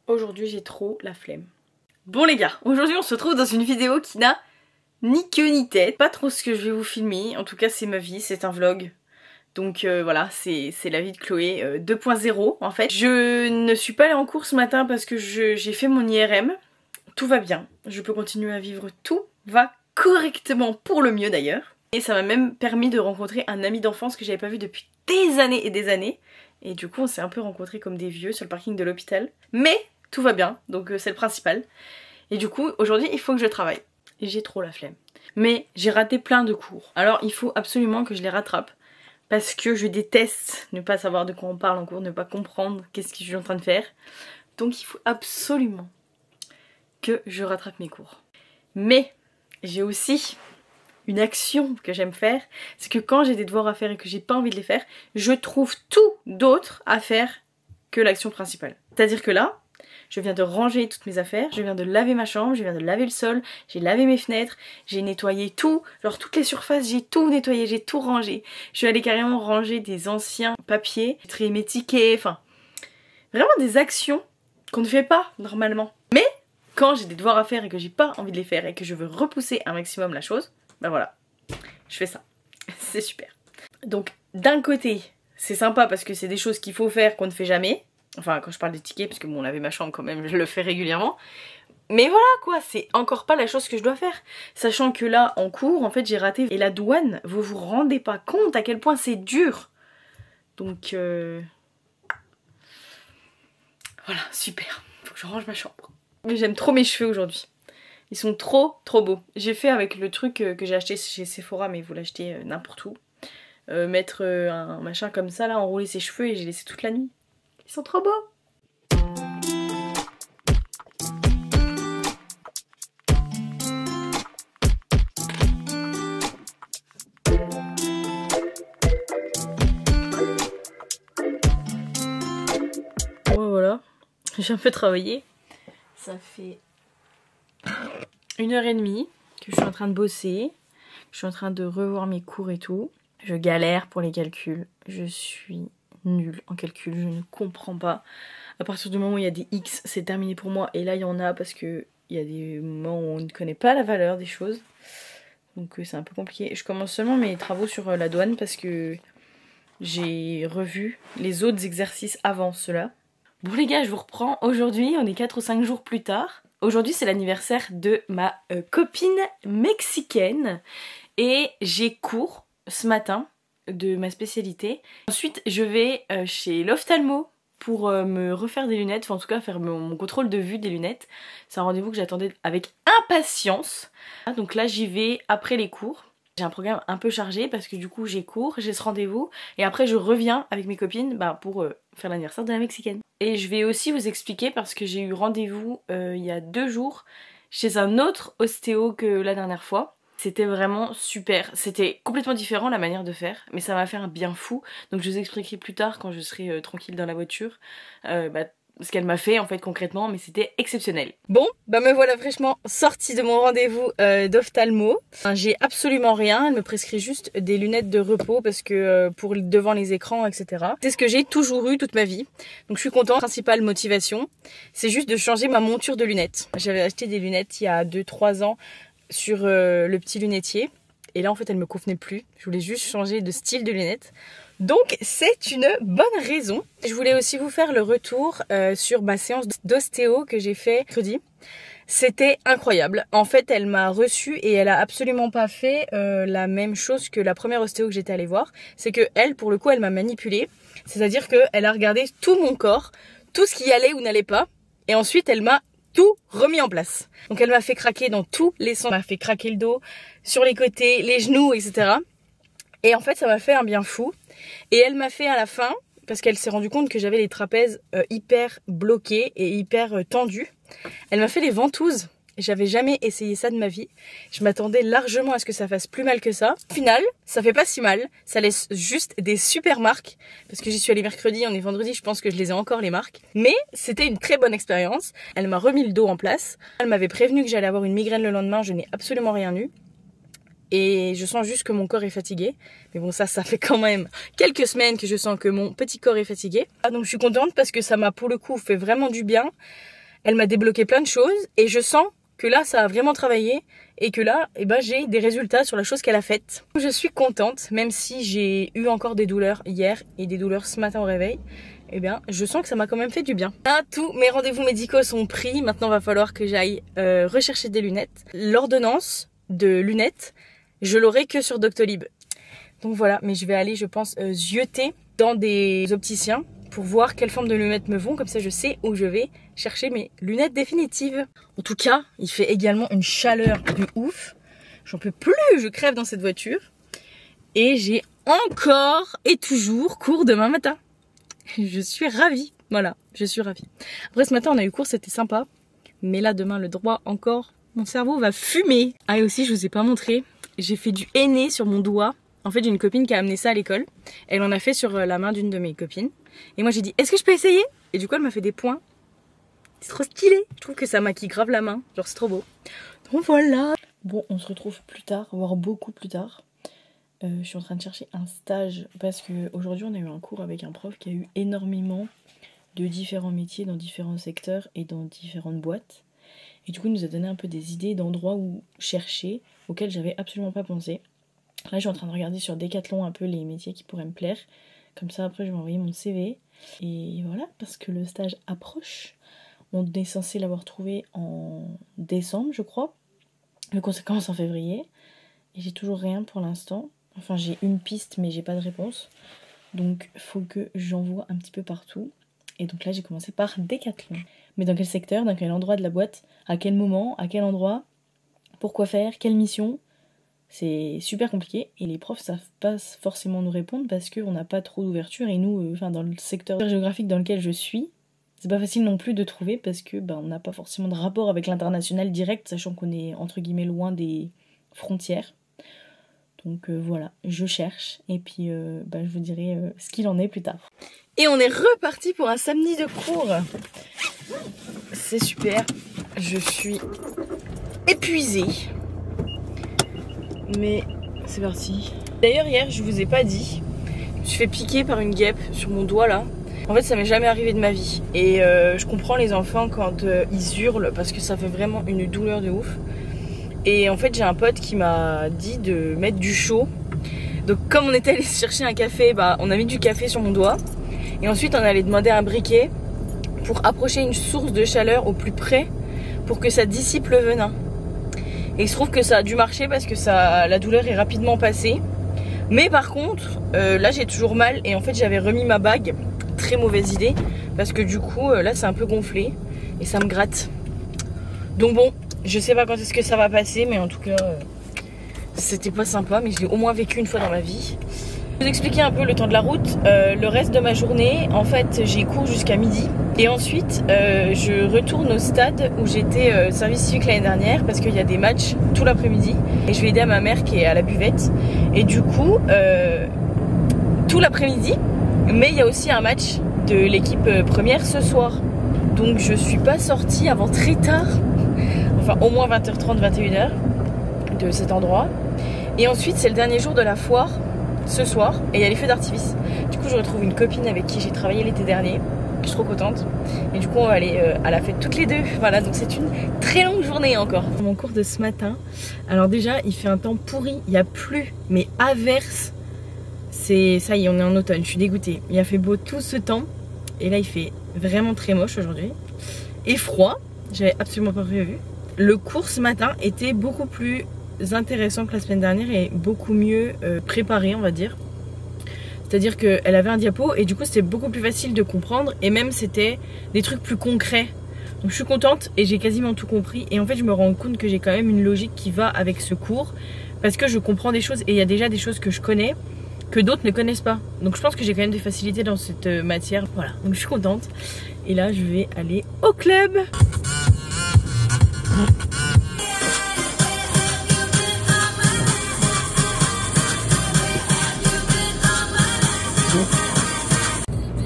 Aujourd'hui j'ai trop la flemme. Bon les gars, aujourd'hui on se retrouve dans une vidéo qui n'a ni queue ni tête. Pas trop ce que je vais vous filmer, en tout cas c'est ma vie, c'est un vlog. Donc voilà, c'est la vie de Chloé 2.0 en fait. Je ne suis pas allée en cours ce matin parce que j'ai fait mon IRM. Tout va bien, je peux continuer à vivre, tout va correctement, pour le mieux d'ailleurs. Et ça m'a même permis de rencontrer un ami d'enfance que j'avais pas vu depuis des années et des années. Et du coup on s'est un peu rencontrés comme des vieux sur le parking de l'hôpital. Mais tout va bien, donc c'est le principal. Et du coup aujourd'hui il faut que je travaille. Et j'ai trop la flemme. Mais j'ai raté plein de cours. Alors il faut absolument que je les rattrape. Parce que je déteste ne pas savoir de quoi on parle en cours, ne pas comprendre qu'est-ce que je suis en train de faire. Donc il faut absolument que je rattrape mes cours. Mais j'ai aussi une action que j'aime faire, c'est que quand j'ai des devoirs à faire et que j'ai pas envie de les faire, je trouve tout d'autre à faire que l'action principale. C'est-à-dire que là, je viens de ranger toutes mes affaires, je viens de laver ma chambre, je viens de laver le sol, j'ai lavé mes fenêtres, j'ai nettoyé tout, genre toutes les surfaces, j'ai tout nettoyé, j'ai tout rangé. Je suis allée carrément ranger des anciens papiers, trier mes tickets, enfin vraiment des actions qu'on ne fait pas normalement. Mais quand j'ai des devoirs à faire et que j'ai pas envie de les faire et que je veux repousser un maximum la chose, ben voilà, je fais ça. C'est super. Donc d'un côté, c'est sympa parce que c'est des choses qu'il faut faire qu'on ne fait jamais. Enfin quand je parle des tickets, parce que bon laver ma chambre quand même je le fais régulièrement. Mais voilà quoi, c'est encore pas la chose que je dois faire. Sachant que là en cours en fait j'ai raté. Et la douane, vous vous rendez pas compte à quel point c'est dur. Donc voilà, super. Faut que je range ma chambre. Mais j'aime trop mes cheveux aujourd'hui. Ils sont trop beaux. J'ai fait avec le truc que j'ai acheté chez Sephora, mais vous l'achetez n'importe où. Mettre un machin comme ça là, enrouler ses cheveux et j'ai laissé toute la nuit. Ils sont trop beaux. Bon voilà, j'ai un peu travaillé. Ça fait 1h30 que je suis en train de bosser. Je suis en train de revoir mes cours et tout. Je galère pour les calculs. Je suis nulle en calcul, je ne comprends pas. À partir du moment où il y a des X, c'est terminé pour moi. Et là, il y en a parce que il y a des moments où on ne connaît pas la valeur des choses. Donc c'est un peu compliqué. Je commence seulement mes travaux sur la douane parce que j'ai revu les autres exercices avant cela. Bon les gars, je vous reprends. Aujourd'hui, on est 4 ou 5 jours plus tard. Aujourd'hui, c'est l'anniversaire de ma copine mexicaine. Et j'ai cours ce matin de ma spécialité. Ensuite, je vais chez l'ophtalmo pour me refaire des lunettes, enfin en tout cas faire mon contrôle de vue des lunettes. C'est un rendez-vous que j'attendais avec impatience. Donc là, j'y vais après les cours. J'ai un programme un peu chargé parce que du coup j'ai cours, j'ai ce rendez-vous et après je reviens avec mes copines pour faire l'anniversaire de la mexicaine. Et je vais aussi vous expliquer parce que j'ai eu rendez-vous il y a 2 jours chez un autre ostéo que la dernière fois. C'était vraiment super, c'était complètement différent la manière de faire, mais ça m'a fait un bien fou. Donc je vous expliquerai plus tard quand je serai tranquille dans la voiture ce qu'elle m'a fait en fait concrètement, mais c'était exceptionnel. Bon, me voilà fraîchement sortie de mon rendez-vous d'ophtalmo. J'ai absolument rien, elle me prescrit juste des lunettes de repos parce que pour devant les écrans, etc. C'est ce que j'ai toujours eu toute ma vie, donc je suis contente. Principale motivation, c'est juste de changer ma monture de lunettes. J'avais acheté des lunettes il y a 2-3 ans sur le petit lunetier et là en fait elle me convenait plus, je voulais juste changer de style de lunettes, donc c'est une bonne raison. Je voulais aussi vous faire le retour sur ma séance d'ostéo que j'ai fait mercredi. C'était incroyable, en fait elle m'a reçue et elle a absolument pas fait la même chose que la première ostéo que j'étais allée voir. C'est que elle, pour le coup, elle m'a manipulée, c'est à dire qu'elle a regardé tout mon corps, tout ce qui allait ou n'allait pas, et ensuite elle m'a tout remis en place. Donc elle m'a fait craquer dans tous les sens, elle m'a fait craquer le dos, sur les côtés, les genoux, etc. Et en fait ça m'a fait un bien fou. Et elle m'a fait à la fin, parce qu'elle s'est rendue compte que j'avais les trapèzes hyper bloqués et hyper tendus, elle m'a fait les ventouses. J'avais jamais essayé ça de ma vie. Je m'attendais largement à ce que ça fasse plus mal que ça. Au final, ça fait pas si mal. Ça laisse juste des super marques. Parce que j'y suis allée mercredi, on est vendredi, je pense que je les ai encore les marques. Mais c'était une très bonne expérience. Elle m'a remis le dos en place. Elle m'avait prévenu que j'allais avoir une migraine le lendemain, je n'ai absolument rien eu. et je sens juste que mon corps est fatigué. Mais bon, ça fait quand même quelques semaines que je sens que mon petit corps est fatigué. Donc je suis contente parce que ça m'a pour le coup fait vraiment du bien. Elle m'a débloqué plein de choses et je sens que là ça a vraiment travaillé et que là j'ai des résultats sur la chose qu'elle a faite. Je suis contente, même si j'ai eu encore des douleurs hier et des douleurs ce matin au réveil. Je sens que ça m'a quand même fait du bien. Là, tous mes rendez-vous médicaux sont pris. Maintenant, va falloir que j'aille rechercher des lunettes. L'ordonnance de lunettes, je l'aurai que sur Doctolib. Donc voilà, mais je vais aller, je pense, zioter dans des opticiens pour voir quelle forme de lunettes me vont. Comme ça, je sais où je vais chercher mes lunettes définitives. En tout cas, il fait également une chaleur de ouf. J'en peux plus, je crève dans cette voiture. Et j'ai encore et toujours cours demain matin. Je suis ravie, voilà, je suis ravie. Après ce matin on a eu cours, c'était sympa. Mais là demain le droit encore, mon cerveau va fumer. Ah et aussi je vous ai pas montré, j'ai fait du henné sur mon doigt. En fait j'ai une copine qui a amené ça à l'école. Elle en a fait sur la main d'une de mes copines. Et moi j'ai dit est-ce que je peux essayer? Et du coup elle m'a fait des points. C'est trop stylé, je trouve que ça maquille grave la main, genre c'est trop beau. Donc voilà. Bon on se retrouve plus tard, voire beaucoup plus tard. Je suis en train de chercher un stage parce qu'aujourd'hui on a eu un cours avec un prof qui a eu énormément de différents métiers dans différents secteurs et dans différentes boîtes. Et du coup il nous a donné un peu des idées d'endroits où chercher auxquels j'avais absolument pas pensé. Là je suis en train de regarder sur Decathlon un peu les métiers qui pourraient me plaire. Comme ça après je vais envoyer mon CV. Et voilà, parce que le stage approche. On est censé l'avoir trouvé en décembre je crois. Le cours ça commence en février. Et j'ai toujours rien pour l'instant. Enfin j'ai une piste mais j'ai pas de réponse. Donc faut que j'envoie un petit peu partout. Et donc là j'ai commencé par Decathlon. Mais dans quel secteur, dans quel endroit de la boîte, à quel moment, à quel endroit, pourquoi faire, quelle mission. C'est super compliqué et les profs savent pas forcément nous répondre parce qu'on n'a pas trop d'ouverture. Et nous, dans le secteur géographique dans lequel je suis, c'est pas facile non plus de trouver parce que on n'a pas forcément de rapport avec l'international direct, sachant qu'on est entre guillemets loin des frontières. Donc voilà, je cherche et puis je vous dirai ce qu'il en est plus tard. Et on est reparti pour un samedi de cours. C'est super, je suis épuisée. Mais c'est parti. D'ailleurs hier, je vous ai pas dit, je me suis fait piquer par une guêpe sur mon doigt là. En fait ça m'est jamais arrivé de ma vie. Et je comprends les enfants quand ils hurlent parce que ça fait vraiment une douleur de ouf. Et en fait j'ai un pote qui m'a dit de mettre du chaud. Donc comme on était allé chercher un café, on a mis du café sur mon doigt. Et ensuite on allait demander un briquet pour approcher une source de chaleur au plus près pour que ça dissipe le venin. Et il se trouve que ça a dû marcher parce que la douleur est rapidement passée. Mais par contre là j'ai toujours mal et en fait j'avais remis ma bague. Très mauvaise idée parce que du coup là c'est un peu gonflé et ça me gratte. Donc bon, je sais pas quand est-ce que ça va passer, mais en tout cas, c'était pas sympa, mais je l'ai au moins vécu une fois dans ma vie. Je vais vous expliquer un peu le temps de la route. Le reste de ma journée, en fait, j'ai cours jusqu'à midi. Et ensuite, je retourne au stade où j'étais service civique l'année dernière parce qu'il y a des matchs tout l'après-midi. Et je vais aider à ma mère qui est à la buvette. Et du coup, tout l'après-midi, mais il y a aussi un match de l'équipe première ce soir. Donc je suis pas sortie avant très tard. Enfin au moins 20h30, 21h de cet endroit. Et ensuite c'est le dernier jour de la foire ce soir et il y a les feux d'artifice. Du coup je retrouve une copine avec qui j'ai travaillé l'été dernier. Je suis trop contente. Et du coup on va aller à la fête toutes les deux. Voilà, donc c'est une très longue journée encore. Mon cours de ce matin. Alors déjà il fait un temps pourri, il n'y a plus, mais averse. C'est ça y est, on est en automne, je suis dégoûtée. Il a fait beau tout ce temps. Et là il fait vraiment très moche aujourd'hui. Et froid, j'avais absolument pas prévu. Le cours ce matin était beaucoup plus intéressant que la semaine dernière et beaucoup mieux préparé on va dire. C'est-à-dire qu'elle avait un diapo et du coup c'était beaucoup plus facile de comprendre et même c'était des trucs plus concrets. Donc je suis contente et j'ai quasiment tout compris et en fait je me rends compte que j'ai quand même une logique qui va avec ce cours parce que je comprends des choses et il y a déjà des choses que je connais que d'autres ne connaissent pas. Donc je pense que j'ai quand même des facilités dans cette matière. Voilà, donc je suis contente. Et là je vais aller au club.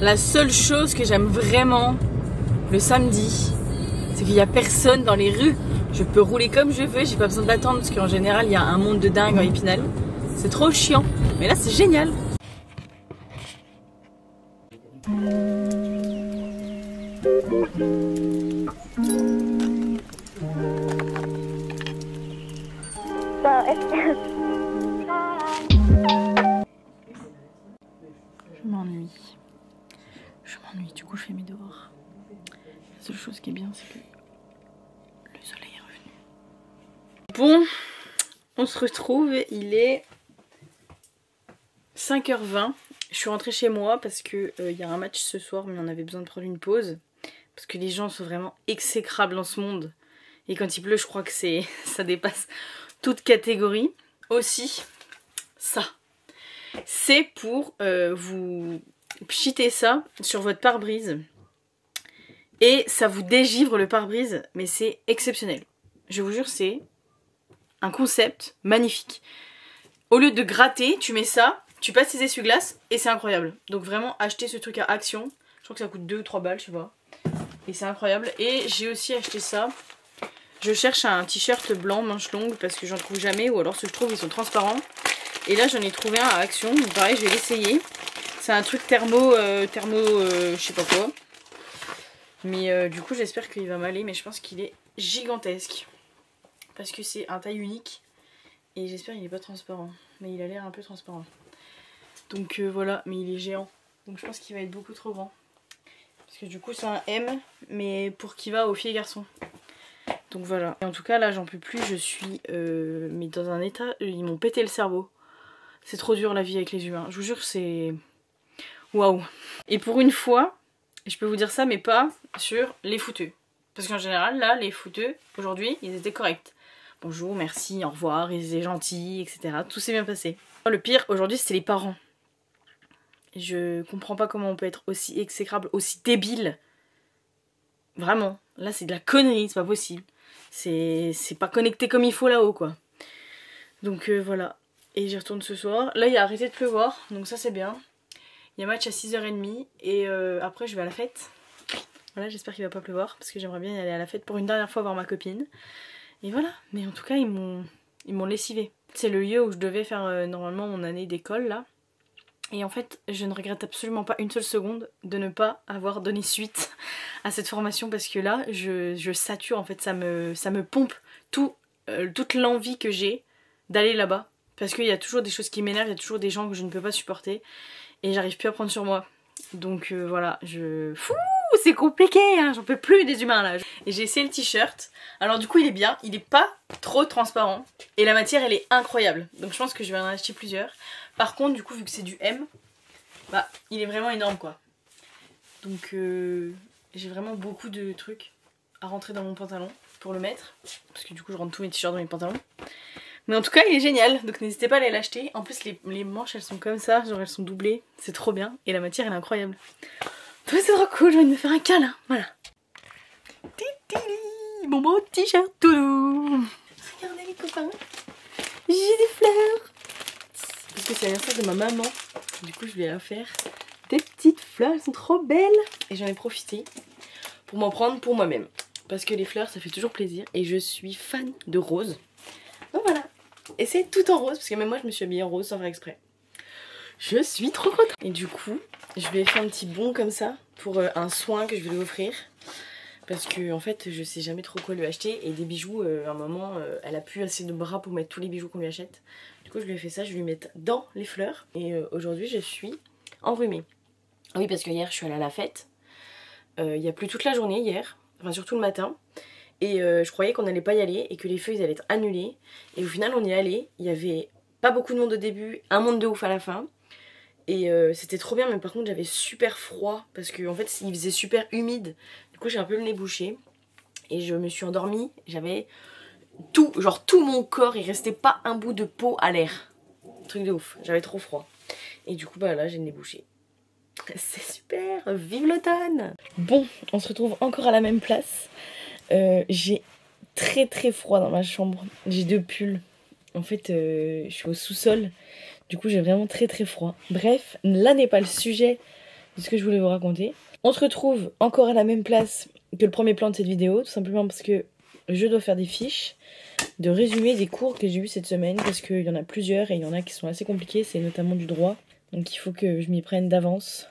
La seule chose que j'aime vraiment le samedi, c'est qu'il n'y a personne dans les rues. Je peux rouler comme je veux, j'ai pas besoin d'attendre parce qu'en général il y a un monde de dingue en Épinal. C'est trop chiant, mais là c'est génial. Je m'ennuie, du coup je fais mes devoirs. La seule chose qui est bien, c'est que le soleil est revenu. Bon, on se retrouve, il est 5h20. Je suis rentrée chez moi parce que y a un match ce soir, mais on avait besoin de prendre une pause. Parce que les gens sont vraiment exécrables dans ce monde. Et quand il pleut, je crois que ça dépasse toute catégorie. Aussi, ça. C'est pour vous pchiter ça sur votre pare-brise. Et ça vous dégivre le pare-brise, mais c'est exceptionnel. Je vous jure, c'est un concept magnifique. Au lieu de gratter, tu mets ça, tu passes tes essuie-glaces et c'est incroyable. Donc vraiment, achetez ce truc à Action. Je crois que ça coûte 2 ou 3 balles, je sais pas. Et c'est incroyable. Et j'ai aussi acheté ça. Je cherche un t-shirt blanc, manche longue, parce que j'en trouve jamais. Ou alors ceux que je trouve, ils sont transparents. Et là, j'en ai trouvé un à Action. Donc pareil, je vais l'essayer. C'est un truc thermo, je sais pas quoi. Mais du coup, j'espère qu'il va m'aller. Mais je pense qu'il est gigantesque. Parce que c'est un taille unique. Et j'espère qu'il n'est pas transparent. Mais il a l'air un peu transparent. Donc voilà, mais il est géant. Donc je pense qu'il va être beaucoup trop grand. Parce que du coup c'est un M, mais pour qui va aux filles et garçons. Donc voilà. Et en tout cas là j'en peux plus, je suis mais dans un état, ils m'ont pété le cerveau. C'est trop dur la vie avec les humains. Je vous jure c'est... Waouh. Et pour une fois, je peux vous dire ça mais pas sur les fouteux. Parce qu'en général là, les fouteux, aujourd'hui, ils étaient corrects. Bonjour, merci, au revoir, ils étaient gentils, etc. Tout s'est bien passé. Le pire aujourd'hui c'était les parents. Je comprends pas comment on peut être aussi exécrable, aussi débile. Vraiment, là c'est de la connerie, c'est pas possible. C'est pas connecté comme il faut là-haut quoi. Donc voilà. Et j'y retourne ce soir. Là il a arrêté de pleuvoir, donc ça c'est bien. Il y a match à 6h30 et après je vais à la fête. Voilà, j'espère qu'il va pas pleuvoir parce que j'aimerais bien y aller à la fête pour une dernière fois voir ma copine. Et voilà, mais en tout cas ils m'ont lessivé. C'est le lieu où je devais faire normalement mon année d'école là. Et en fait, je ne regrette absolument pas une seule seconde de ne pas avoir donné suite à cette formation parce que là, je sature en fait, ça me pompe toute l'envie que j'ai d'aller là-bas. Parce qu'il y a toujours des choses qui m'énervent, il y a toujours des gens que je ne peux pas supporter et j'arrive plus à prendre sur moi. Donc voilà, Fouh, c'est compliqué, hein, j'en peux plus des humains là. Et j'ai essayé le t-shirt. Alors du coup, il est bien, il est pas trop transparent et la matière elle est incroyable. Donc je pense que je vais en acheter plusieurs. Par contre, du coup, vu que c'est du M, bah, il est vraiment énorme, quoi. Donc, j'ai vraiment beaucoup de trucs à rentrer dans mon pantalon pour le mettre. Parce que du coup, je rentre tous mes t-shirts dans mes pantalons. Mais en tout cas, il est génial. Donc, n'hésitez pas à aller l'acheter. En plus, les manches, elles sont comme ça. Genre, elles sont doublées. C'est trop bien. Et la matière, elle est incroyable. Donc, c'est trop cool. J'ai envie de me faire un câlin. Voilà. Mon beau t-shirt tout. Regardez, les copains. J'ai des fleurs. Parce que c'est l'anniversaire de ma maman. Du coup je vais la faire des petites fleurs, elles sont trop belles. Et j'en ai profité pour m'en prendre pour moi-même. Parce que les fleurs ça fait toujours plaisir. Et je suis fan de rose. Donc voilà. Et c'est tout en rose. Parce que même moi je me suis habillée en rose sans faire exprès. Je suis trop contente. Et du coup je lui ai fait un petit bon comme ça. Pour un soin que je vais lui offrir. Parce que en fait je sais jamais trop quoi lui acheter. Et des bijoux à un moment elle a plus assez de bras pour mettre tous les bijoux qu'on lui achète. Du coup je lui ai fait ça, je vais lui mettre dans les fleurs. Et aujourd'hui je suis enrhumée. Oui parce que hier je suis allée à la fête. Il y a plu toute la journée hier. Enfin surtout le matin. Et je croyais qu'on n'allait pas y aller et que les feux ils allaient être annulés. Et au final on y est allé. Il y avait pas beaucoup de monde au début, un monde de ouf à la fin. Et c'était trop bien mais par contre j'avais super froid. Parce qu'en fait il faisait super humide. Du coup j'ai un peu le nez bouché. Et je me suis endormie. J'avais... tout mon corps, il restait pas un bout de peau à l'air. Truc de ouf, j'avais trop froid. Et du coup bah là j'ai le nez bouché. C'est super, vive l'automne. Bon, on se retrouve encore à la même place. J'ai très froid dans ma chambre. J'ai 2 pulls. En fait je suis au sous-sol. Du coup j'ai vraiment très froid. Bref, là n'est pas le sujet de ce que je voulais vous raconter. On se retrouve encore à la même place que le premier plan de cette vidéo, tout simplement parce que je dois faire des fiches de résumé des cours que j'ai eu cette semaine, parce qu'il y en a plusieurs et il y en a qui sont assez compliqués, c'est notamment du droit. Donc il faut que je m'y prenne d'avance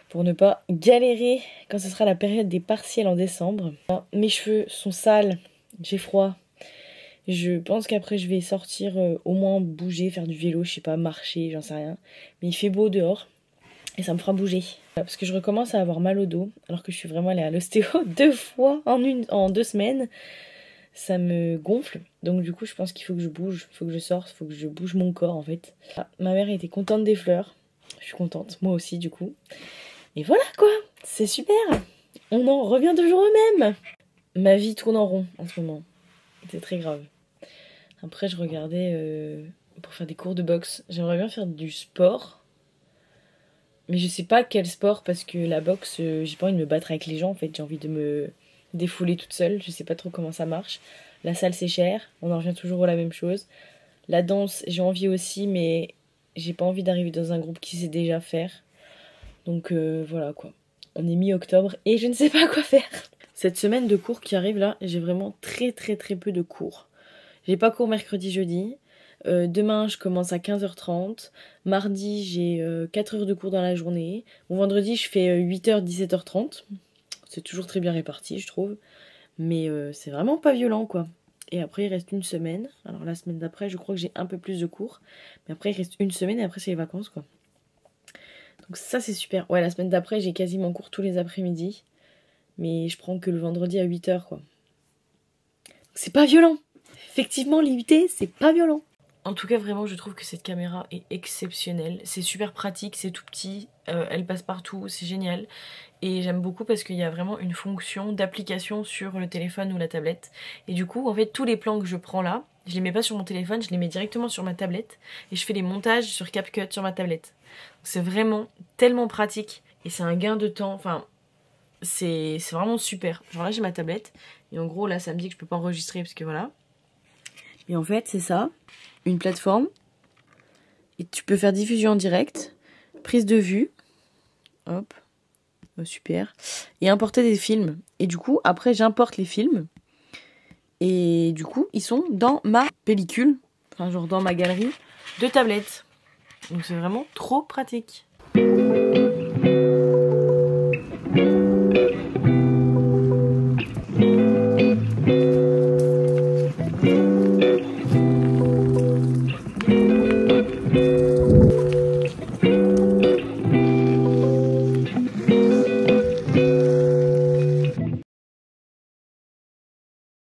pour ne pas galérer quand ce sera la période des partiels en décembre. Mes cheveux sont sales, j'ai froid. Je pense qu'après je vais sortir au moins bouger, faire du vélo, je sais pas, marcher, j'en sais rien. Mais il fait beau dehors et ça me fera bouger. Parce que je recommence à avoir mal au dos, alors que je suis vraiment allée à l'ostéo 2 fois en 2 semaines. Ça me gonfle, donc du coup je pense qu'il faut que je bouge, il faut que je sorte, il faut que je bouge mon corps en fait. Ma mère était contente des fleurs, je suis contente, moi aussi du coup. Et voilà quoi, c'est super, on en revient toujours au même. Ma vie tourne en rond en ce moment, c'est très grave. Après je regardais pour faire des cours de boxe, j'aimerais bien faire du sport. Mais je sais pas quel sport, parce que la boxe, j'ai pas envie de me battre avec les gens en fait, j'ai envie de me défouler toute seule, je sais pas trop comment ça marche. La salle c'est cher, on en revient toujours à la même chose. La danse, j'ai envie aussi, mais j'ai pas envie d'arriver dans un groupe qui sait déjà faire. Donc voilà quoi. On est mi-octobre et je ne sais pas quoi faire. Cette semaine de cours qui arrive là, j'ai vraiment très peu de cours. J'ai pas cours mercredi, jeudi. Demain, je commence à 15h30. Mardi, j'ai 4 heures de cours dans la journée. Bon, vendredi, je fais 8h, 17h30. C'est toujours très bien réparti, je trouve. Mais c'est vraiment pas violent, quoi. Et après, il reste une semaine. Alors, la semaine d'après, je crois que j'ai un peu plus de cours. Mais après, il reste une semaine et après, c'est les vacances, quoi. Donc ça, c'est super. Ouais, la semaine d'après, j'ai quasiment cours tous les après-midi. Mais je prends que le vendredi à 8h, quoi. C'est pas violent. Effectivement, limité, c'est pas violent. En tout cas, vraiment, je trouve que cette caméra est exceptionnelle. C'est super pratique, c'est tout petit, elle passe partout, c'est génial. Et j'aime beaucoup parce qu'il y a vraiment une fonction d'application sur le téléphone ou la tablette. Et du coup, en fait, tous les plans que je prends là, je les mets pas sur mon téléphone, je les mets directement sur ma tablette. Et je fais les montages sur CapCut sur ma tablette. C'est vraiment tellement pratique. Et c'est un gain de temps, enfin, c'est vraiment super. Genre là, j'ai ma tablette. Et en gros, là, ça me dit que je peux pas enregistrer parce que voilà. Et en fait, c'est ça, une plateforme. Et tu peux faire diffusion en direct, prise de vue, hop, oh, super, et importer des films. Et du coup, après, j'importe les films. Et du coup, ils sont dans ma pellicule, enfin genre dans ma galerie de tablettes. Donc c'est vraiment trop pratique.